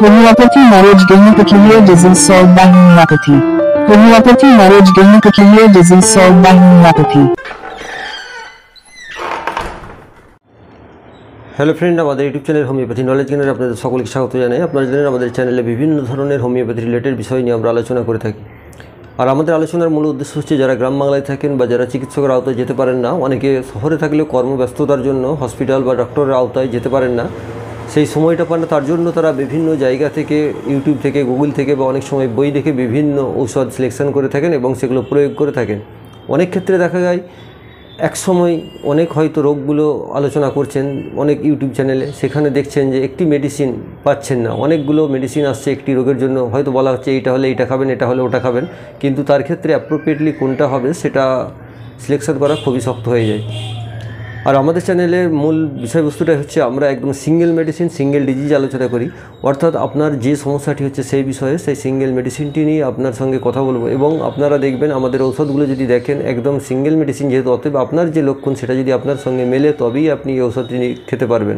Homeopathy marriage gynecological disease solved by homeopathy. Homeopathy marriage gynecological disease solved by homeopathy. Hello friend, আমাদের YouTube channel homeopathy knowledge গেইনারে আপনাদের সকলকে স্বাগত জানাই। আপনারা জানেন আমাদের চ্যানেলে বিভিন্ন ধরনের হোমিওপ্যাথি রিলেটেড বিষয় নিয়ে আমরা আলোচনা করে থাকি। আর আমাদের আলোচনার মূল উদ্দেশ্য হচ্ছে যারা গ্রাম বাংলায় থাকেন বা যারা চিকিৎসকের আওতায় যেতে পারেন না, অনেকে শহরে থাকলেও কর্মব্যস্ততার জন্য হসপিটাল বা ডক্টরের আওতায় যেতে পারেন না, সেই সময়টা পান না, তার জন্য তারা বিভিন্ন জায়গা থেকে, ইউটিউব থেকে, গুগল থেকে বা অনেক সময় বই দেখে বিভিন্ন ঔষধ সিলেকশন করে থাকেন এবং সেগুলো প্রয়োগ করে থাকেন। অনেক ক্ষেত্রে দেখা যায় এক সময় অনেক হয়তো রোগগুলো আলোচনা করছেন অনেক ইউটিউব চ্যানেলে, সেখানে দেখছেন যে একটি মেডিসিন পাচ্ছেন না, অনেকগুলো মেডিসিন আসছে একটি রোগের জন্য, হয়তো বলা হচ্ছে এইটা হলে এইটা খাবেন, এটা হলে ওটা খাবেন, কিন্তু তার ক্ষেত্রে অ্যাপ্রোপ্রিয়েটলি কোনটা হবে সেটা সিলেকশন করা খুবই শক্ত হয়ে যায়। আর আমাদের চ্যানেলের মূল বিষয়বস্তুটা হচ্ছে আমরা একদম সিঙ্গেল মেডিসিন, সিঙ্গেল ডিজিজ আলোচনা করি, অর্থাৎ আপনার যে সমস্যাটি হচ্ছে সেই বিষয়ে সেই সিঙ্গেল মেডিসিনটি নিয়ে আপনার সঙ্গে কথা বলবো। এবং আপনারা দেখবেন আমাদের ঔষধগুলো যদি দেখেন একদম সিঙ্গেল মেডিসিন, যেহেতু অতএব আপনার যে লক্ষণ সেটা যদি আপনার সঙ্গে মেলে তবেই আপনি এই ঔষধটি খেতে পারবেন।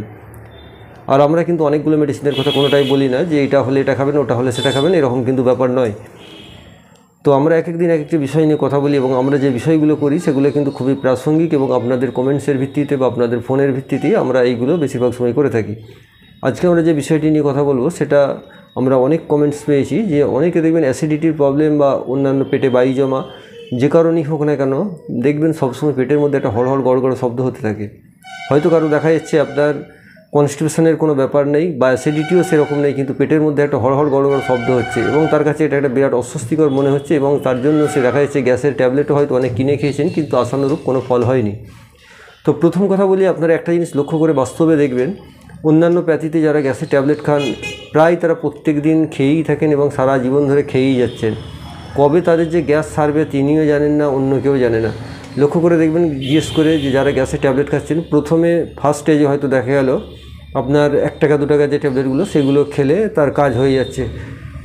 আর আমরা কিন্তু অনেকগুলো মেডিসিনের কথা কোনোটাই বলি না যে এটা হলে এটা খাবেন, ওটা হলে সেটা খাবেন, এরকম কিন্তু ব্যাপার নয়। তো আমরা এক একদিন এক একটি বিষয় নিয়ে কথা বলি এবং আমরা যে বিষয়গুলো করি সেগুলো কিন্তু খুবই প্রাসঙ্গিক এবং আপনাদের কমেন্টসের ভিত্তিতে বা আপনাদের ফোনের ভিত্তিতেই আমরা এইগুলো বেশিরভাগ সময় করে থাকি। আজকে আমরা যে বিষয়টি নিয়ে কথা বলবো সেটা আমরা অনেক কমেন্টস পেয়েছি যে অনেকে দেখবেন অ্যাসিডিটির প্রবলেম বা অন্যান্য পেটে বায়ু জমা যে কারণেই হোক না কেন, দেখবেন সবসময় পেটের মধ্যে একটা হড়হড় গড়গড় শব্দ হতে থাকে। হয়তো কারো দেখা যাচ্ছে আপনার কনস্টিপেশনের কোনো ব্যাপার নেই বা অ্যাসিডিটিও সেরকম নেই, কিন্তু পেটের মধ্যে একটা হড়হড় গড়গড় শব্দ হচ্ছে এবং তার কাছে এটা একটা বিরাট অস্বস্তিকর মনে হচ্ছে এবং তার জন্য সে দেখা যাচ্ছে গ্যাসের ট্যাবলেটও হয়তো অনেক কিনে খেয়েছেন, কিন্তু আশানুরূপ কোনো ফল হয়নি। তো প্রথম কথা বলি, আপনারা একটা জিনিস লক্ষ্য করে বাস্তবে দেখবেন, অন্যান্য প্যাথিতে যারা গ্যাসের ট্যাবলেট খান প্রায় তারা প্রত্যেক দিন খেয়েই থাকেন এবং সারা জীবন ধরে খেয়েই যাচ্ছেন। কবে তাদের যে গ্যাস সারবে তিনিও জানেন না, অন্য কেউ জানে না। লক্ষ্য করে দেখবেন, জিজ্ঞেস করে যে যারা গ্যাসের ট্যাবলেট খাচ্ছেন, প্রথমে ফার্স্ট স্টেজে হয়তো দেখা গেল আপনার 1 টাকা 2 টাকা যে ট্যাবলেটগুলো সেগুলো খেলে তার কাজ হয়ে যাচ্ছে।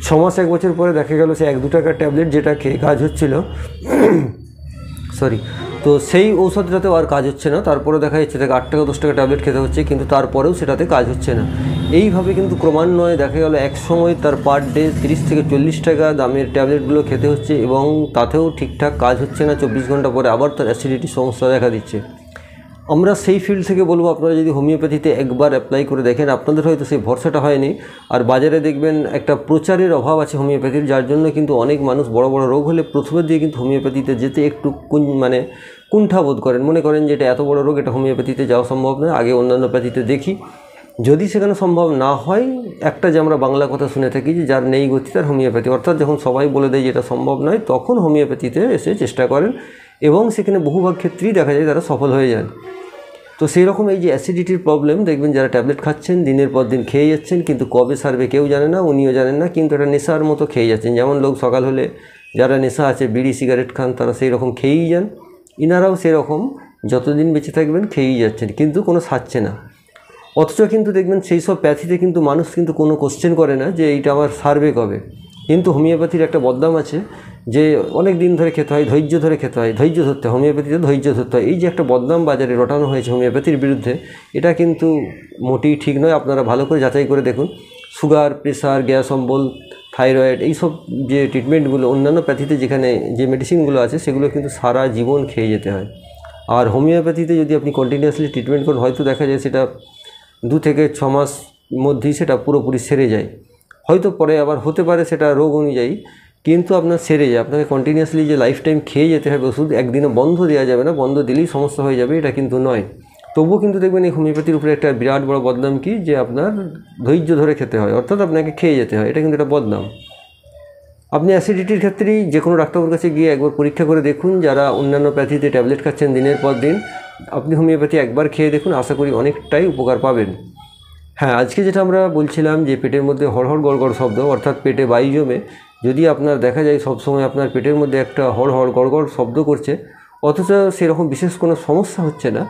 6 মাস 1 বছর পরে দেখা গেল সে 1-2 টাকার ট্যাবলেট যেটা খেয়ে কাজ হচ্ছিল তো সেই ঔষধটাতেও আর কাজ হচ্ছে না, তারপরে দেখা যাচ্ছে তাকে 8 টাকা 10 টাকা ট্যাবলেট খেতে হচ্ছে, কিন্তু তারপরেও সেটাতে কাজ হচ্ছে না। এইভাবে কিন্তু ক্রমান্বয়ে দেখা গেল এক সময় তার পার ডে 30 থেকে 40 টাকা দামের ট্যাবলেটগুলো খেতে হচ্ছে এবং তাতেও ঠিকঠাক কাজ হচ্ছে না। 24 ঘন্টা পরে আবার তার অ্যাসিডিটির সমস্যা দেখা দিচ্ছে। আমরা সেই ফিল্ড থেকে বলবো, আপনারা যদি হোমিওপ্যাথিতে একবার অ্যাপ্লাই করে দেখেন, আপনাদের হয়তো সেই ভরসাটা হয়নি। আর বাজারে দেখবেন একটা প্রচারের অভাব আছে হোমিওপ্যাথির, যার জন্য কিন্তু অনেক মানুষ বড় বড় রোগ হলে প্রথমের দিয়ে কিন্তু হোমিওপ্যাথিতে যেতে একটু কুণ্ঠাবোধ করেন, মনে করেন যে এটা এত বড় রোগ, এটা হোমিওপ্যাথিতে যাওয়া সম্ভব নয়, আগে অন্যান্য প্যাথিতে দেখি। যদি সেখানে সম্ভব না হয়, একটা যে আমরা বাংলা কথা শুনে থাকি যে যার নেই গতি তার হোমিওপ্যাথি, অর্থাৎ যখন সবাই বলে দেয় যে এটা সম্ভব নয় তখন হোমিওপ্যাথিতে এসে চেষ্টা করেন এবং সেখানে বহুভাগ ক্ষেত্রেই দেখা যায় তারা সফল হয়ে যান। তো সেই রকম এই যে অ্যাসিডিটির প্রবলেম, দেখবেন যারা ট্যাবলেট খাচ্ছেন দিনের পর দিন খেয়ে যাচ্ছেন, কিন্তু কবে সারবে কেউ জানে না, উনিও জানেন না, কিন্তু এটা নেশার মতো খেয়ে যাচ্ছেন। যেমন লোক সকাল হলে যারা নেশা আছে বিড়ি সিগারেট খান তারা সেই রকম খেয়েই যান, ইনারাও সেরকম যতদিন বেঁচে থাকবেন খেয়েই যাচ্ছেন, কিন্তু কোনো সারছে না। অথচ কিন্তু দেখবেন সেই সব প্যাথিতে কিন্তু মানুষ কিন্তু কোনো কোশ্চেন করে না যে এইটা আমার সারবে কবে। কিন্তু হোমিওপ্যাথির একটা বদনাম আছে যে অনেক দিন ধরে খেতে হয়, ধৈর্য ধরে খেতে হয়, ধৈর্য ধরতে হয়, হোমিওপ্যাথিতে ধৈর্য ধরতে হয়। এই যে একটা বদনাম বাজারে রটানো হয়েছে হোমিওপ্যাথির বিরুদ্ধে, এটা কিন্তু মোটেই ঠিক নয়। আপনারা ভালো করে যাচাই করে দেখুন, সুগার, প্রেশার, গ্যাস অম্বল, থাইরয়েড, এইসব যে ট্রিটমেন্টগুলো অন্যান্য প্যাথিতে যেখানে যে মেডিসিনগুলো আছে সেগুলো কিন্তু সারা জীবন খেয়ে যেতে হয়। আর হোমিওপ্যাথিতে যদি আপনি কন্টিনিউয়াসলি ট্রিটমেন্ট করেন, হয়তো দেখা যায় সেটা 2 থেকে 6 মাস মধ্যেই সেটা পুরোপুরি সেরে যায়, হয়তো পরে আবার হতে পারে সেটা রোগ অনুযায়ী, কিন্তু আপনার সেরে যায়। আপনাকে কন্টিনিউয়াসলি যে লাইফ টাইম খেয়ে যেতে হবে ওষুধ, একদিনও বন্ধ দেওয়া যাবে না, বন্ধ দিলেই সমস্যা হয়ে যাবে, এটা কিন্তু নয়। তবুও কিন্তু দেখবেন এই হোমিওপ্যাথির উপরে একটা বিরাট বড় বদনাম কি, যে আপনার ধৈর্য ধরে খেতে হয়, অর্থাৎ আপনাকে খেয়ে যেতে হয়, এটা কিন্তু একটা বদনাম। আপনি অ্যাসিডিটির ক্ষেত্রেই যে কোনো ডাক্তারের কাছে গিয়ে একবার পরীক্ষা করে দেখুন, যারা অন্যান্য প্যাথিতে ট্যাবলেট খাচ্ছেন দিনের পর দিন, আপনি হোমিওপ্যাথি একবার খেয়ে দেখুন, আশা করি অনেকটাই উপকার পাবেন। হ্যাঁ, আজকে যেটা আমরা বলছিলাম যে পেটের মধ্যে হড়হড় গড়গড় শব্দ, অর্থাৎ পেটে বায়ু জমে যদি আপনার দেখা যায় সবসময় আপনার পেটের মধ্যে একটা হড়হড় গড়গড় শব্দ করছে, অথচ সেরকম বিশেষ কোনো সমস্যা হচ্ছে না,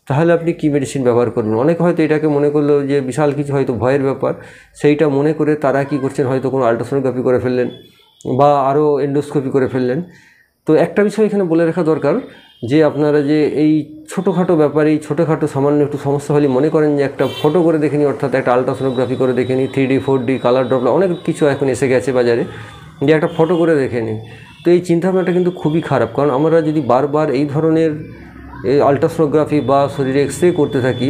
তাহলে আপনি কী মেডিসিন ব্যবহার করবেন। অনেকে হয়তো এটাকে মনে করলো যে বিশাল কিছু হয়তো ভয়ের ব্যাপার, সেইটা মনে করে তারা কি করছেন, হয়তো কোনো আল্ট্রাসোনোগ্রাফি করে ফেললেন বা আরও এন্ডোস্কোপি করে ফেললেন। তো একটা বিষয় এখানে বলে রাখা দরকার, যে আপনারা যে এই ছোটোখাটো ব্যাপারে ছোটোখাটো সামান্য একটু সমস্যা হলে মনে করেন যে একটা ফটো করে দেখে নিই, অর্থাৎ একটা আলট্রাসোনোগ্রাফি করে দেখে নিই, 3D 4D কালার ড্রপলার অনেক কিছু এখন এসে গেছে বাজারে, যে একটা ফটো করে দেখে নিই। তো এই চিন্তাভাবনাটা কিন্তু খুবই খারাপ, কারণ আমরা যদি বারবার এই ধরনের আলট্রাসোনোগ্রাফি বা শরীরে এক্স রে করতে থাকি,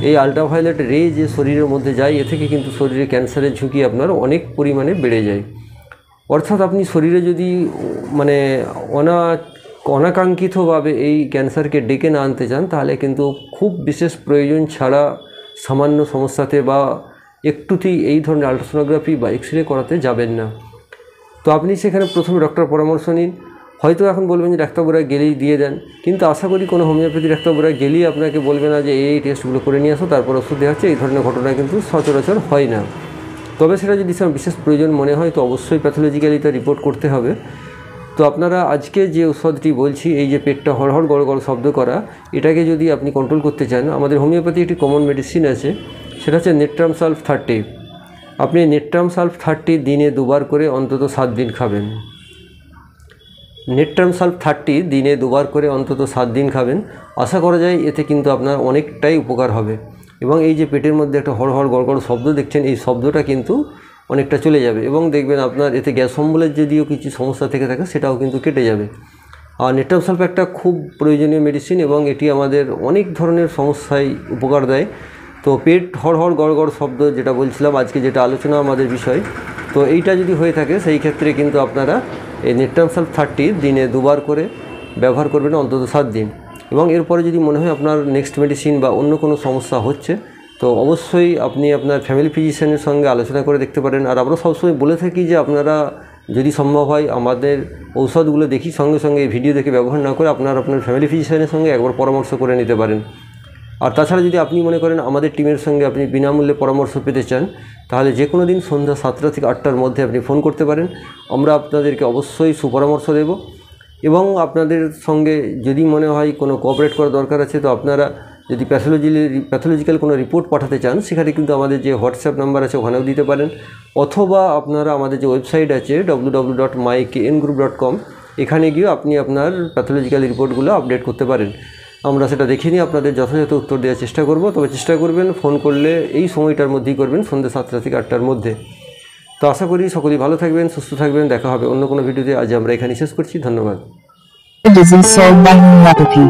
এই আলট্রাভায়োলেট রে যে শরীরের মধ্যে যায় এ থেকে কিন্তু শরীরে ক্যান্সারের ঝুঁকি আপনার অনেক পরিমাণে বেড়ে যায়। অর্থাৎ আপনি শরীরে যদি মানে অনাকাঙ্ক্ষিতভাবে এই ক্যান্সারকে ডেকে না আনতে চান, তাহলে কিন্তু খুব বিশেষ প্রয়োজন ছাড়া সামান্য সমস্যাতে বা একটুতেই এই ধরনের আলট্রাসোনোগ্রাফি বা এক্স রে করাতে যাবেন না। তো আপনি সেখানে প্রথমে ডক্টর পরামর্শ নিন। হয়তো এখন বলবেন যে ডাক্তারবাবুরা গেলেই দিয়ে দেন, কিন্তু আশা করি কোনো হোমিওপ্যাথি ডাক্তারবাবুরা গেলেই আপনাকে বলবে না যে এই টেস্টগুলো করে নিয়ে আসো তারপর ওষুধ দেওয়া হচ্ছে। এই ধরনের ঘটনা কিন্তু সচরাচর হয় না। তবে সেটা যদি বিশেষ প্রয়োজন মনে হয় তো অবশ্যই প্যাথোলজিক্যালি তা রিপোর্ট করতে হবে। তো আপনারা আজকে যে ওষুধটি বলছি, এই যে পেটটা হড়হড় গড় গড় শব্দ করা, এটাকে যদি আপনি কন্ট্রোল করতে চান, আমাদের হোমিওপ্যাথি একটি কমন মেডিসিন আছে, সেটা হচ্ছে নেট্রাম সালফ 30। আপনি নেট্রাম সালফ 30 দিনে 2 বার করে অন্তত 7 দিন খাবেন। নেট্রাম সালফ 30 দিনে 2 বার করে অন্তত 7 দিন খাবেন। আশা করা যায় এতে কিন্তু আপনার অনেকটাই উপকার হবে, এবং এই যে পেটের মধ্যে একটা হড়হড় গড়গড় শব্দ দেখছেন, এই শব্দটা কিন্তু অনেকটা চলে যাবে, এবং দেখবেন আপনার এতে গ্যাস অম্বলের যদিও কিছু সমস্যা থেকে থাকে সেটাও কিন্তু কেটে যাবে। আর নেট্রাম সালফ একটা খুব প্রয়োজনীয় মেডিসিন, এবং এটি আমাদের অনেক ধরনের সমস্যায় উপকার দেয়। তো পেট হড়হড় গড়গড় শব্দ যেটা বলছিলাম, আজকে যেটা আলোচনা আমাদের বিষয়, তো এইটা যদি হয়ে থাকে সেই ক্ষেত্রে কিন্তু আপনারা এই নেট্রাম সালফ 30 দিনে 2 বার করে ব্যবহার করবেন অন্তত 7 দিন। এবং এরপরে যদি মনে হয় আপনার নেক্সট মেডিসিন বা অন্য কোনো সমস্যা হচ্ছে, তো অবশ্যই আপনি আপনার ফ্যামিলি ফিজিশিয়ানের সঙ্গে আলোচনা করে দেখতে পারেন। আর আমরা সবসময় বলে থাকি যে আপনারা যদি সম্ভব হয় আমাদের ঔষধগুলো দেখি সঙ্গে সঙ্গে এই ভিডিও দেখে ব্যবহার না করে আপনার ফ্যামিলি ফিজিশিয়ানের সঙ্গে একবার পরামর্শ করে নিতে পারেন। আর তাছাড়া যদি আপনি মনে করেন আমাদের টিমের সঙ্গে আপনি বিনামূল্যে পরামর্শ পেতে চান, তাহলে যে কোনো দিন সন্ধ্যা 7টা থেকে 8টার মধ্যে আপনি ফোন করতে পারেন। আমরা আপনাদেরকে অবশ্যই সুপরামর্শ দেব, এবং আপনাদের সঙ্গে যদি মনে হয় কোনো কোঅপারেট করা দরকার আছে, তো আপনারা যদি প্যাথোলজিক্যাল কোনো রিপোর্ট পাঠাতে চান, সেখানে কিন্তু আমাদের যে হোয়াটসঅ্যাপ নাম্বার আছে ওখানেও দিতে পারেন, অথবা আপনারা আমাদের যে ওয়েবসাইট আছে www.mykngroup.com, এখানে গিয়েও আপনি আপনার প্যাথোলজিক্যাল রিপোর্টগুলো আপডেট করতে পারেন। আমরা সেটা দেখে নিয়ে আপনাদের যথাযথ উত্তর দেওয়ার চেষ্টা করব। তবে চেষ্টা করবেন ফোন করলে এই সময়টার মধ্যেই করবেন, সন্ধ্যে 7টা থেকে 8টার মধ্যে। তো আশা করি সকলেই ভালো থাকবেন, সুস্থ থাকবেন। দেখা হবে অন্য কোনো ভিডিওতে। আজ আমরা এখানে শেষ করছি। ধন্যবাদ। Disease solved by homeopathy.